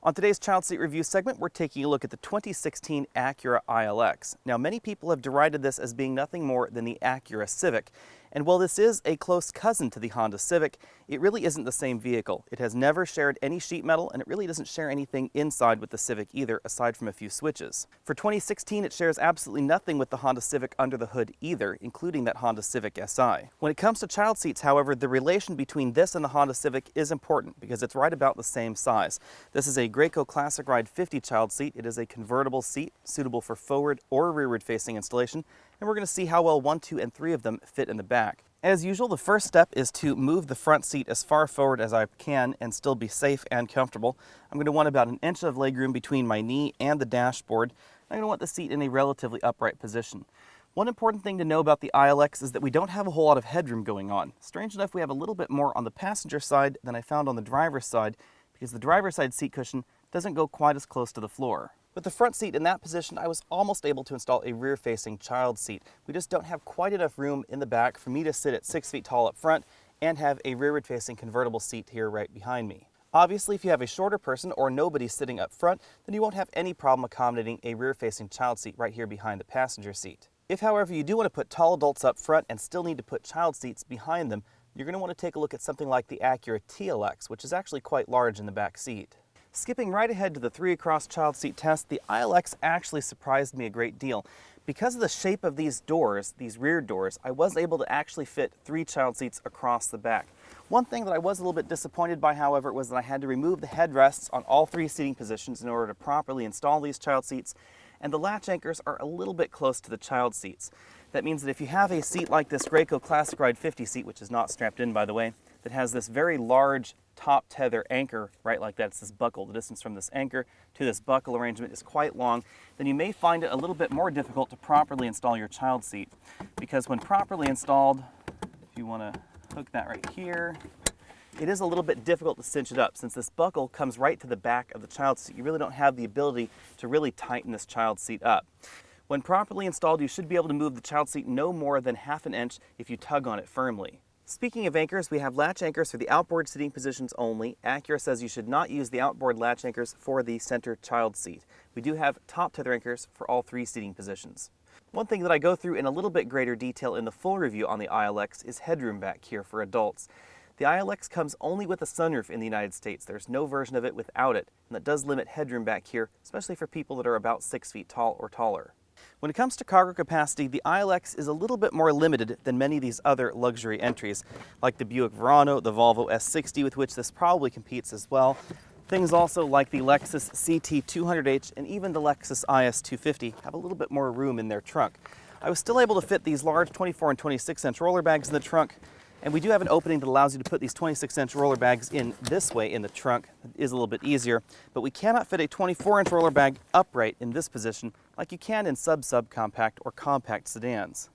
On today's child seat review segment, we're taking a look at the 2016 Acura ILX. Now, many people have derided this as being nothing more than the Acura Civic. And while this is a close cousin to the Honda Civic, it really isn't the same vehicle. It has never shared any sheet metal, and it really doesn't share anything inside with the Civic either, aside from a few switches. For 2016, it shares absolutely nothing with the Honda Civic under the hood either, including that Honda Civic Si. When it comes to child seats, however, the relation between this and the Honda Civic is important because it's right about the same size. This is a Graco Classic Ride 50 child seat. It is a convertible seat suitable for forward or rearward facing installation, and we're going to see how well 1, 2, and 3 of them fit in the back. As usual, the first step is to move the front seat as far forward as I can and still be safe and comfortable. I'm going to want about an inch of legroom between my knee and the dashboard. I'm going to want the seat in a relatively upright position. One important thing to know about the ILX is that we don't have a whole lot of headroom going on. Strange enough, we have a little bit more on the passenger side than I found on the driver's side because the driver's side seat cushion doesn't go quite as close to the floor. With the front seat in that position, I was almost able to install a rear-facing child seat. We just don't have quite enough room in the back for me to sit at 6 feet tall up front and have a rearward-facing convertible seat here right behind me. Obviously, if you have a shorter person or nobody sitting up front, then you won't have any problem accommodating a rear-facing child seat right here behind the passenger seat. If, however, you do want to put tall adults up front and still need to put child seats behind them, you're going to want to take a look at something like the Acura ILX, which is actually quite large in the back seat. Skipping right ahead to the 3 across child seat test, the ILX actually surprised me a great deal. Because of the shape of these doors, these rear doors, I was able to actually fit 3 child seats across the back. One thing that I was a little bit disappointed by, however, was that I had to remove the headrests on all 3 seating positions in order to properly install these child seats, and the latch anchors are a little bit close to the child seats. That means that if you have a seat like this Graco Classic Ride 50 seat, which is not strapped in by the way, that has this very large top tether anchor right like that, it's this buckle. The distance from this anchor to this buckle arrangement is quite long. Then you may find it a little bit more difficult to properly install your child seat, because when properly installed, if you want to hook that right here, it is a little bit difficult to cinch it up. Since this buckle comes right to the back of the child seat, you really don't have the ability to really tighten this child seat up. When properly installed, you should be able to move the child seat no more than ½ an inch if you tug on it firmly. Speaking of anchors, we have latch anchors for the outboard seating positions only. Acura says you should not use the outboard latch anchors for the center child seat. We do have top tether anchors for all 3 seating positions. One thing that I go through in a little bit greater detail in the full review on the ILX is headroom back here for adults. The ILX comes only with a sunroof in the United States. There's no version of it without it, and that does limit headroom back here, especially for people that are about 6 feet tall or taller. When it comes to cargo capacity, the ILX is a little bit more limited than many of these other luxury entries, like the Buick Verano, the Volvo S60, with which this probably competes as well. Things also like the Lexus CT200H and even the Lexus IS250 have a little bit more room in their trunk. I was still able to fit these large 24 and 26-inch roller bags in the trunk, and we do have an opening that allows you to put these 26-inch roller bags in this way in the trunk. It is a little bit easier, but we cannot fit a 24-inch roller bag upright in this position like you can in subcompact or compact sedans.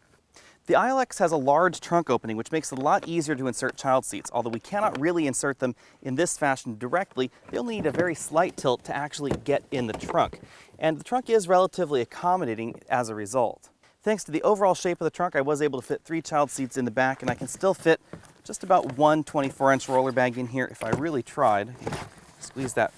The ILX has a large trunk opening, which makes it a lot easier to insert child seats. Although we cannot really insert them in this fashion directly, they only need a very slight tilt to actually get in the trunk. And the trunk is relatively accommodating as a result. Thanks to the overall shape of the trunk, I was able to fit 3 child seats in the back, and I can still fit just about one 24-inch roller bag in here if I really tried. Squeeze that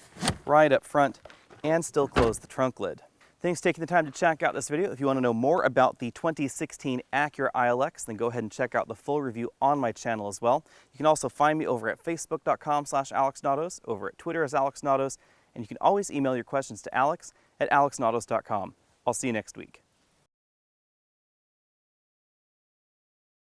right up front and still close the trunk lid. Thanks for taking the time to check out this video. If you want to know more about the 2016 Acura ILX, then go ahead and check out the full review on my channel as well. You can also find me over at facebook.com/AlexNautos, over at Twitter as AlexNautos, and you can always email your questions to alex@alexnautos.com. I'll see you next week.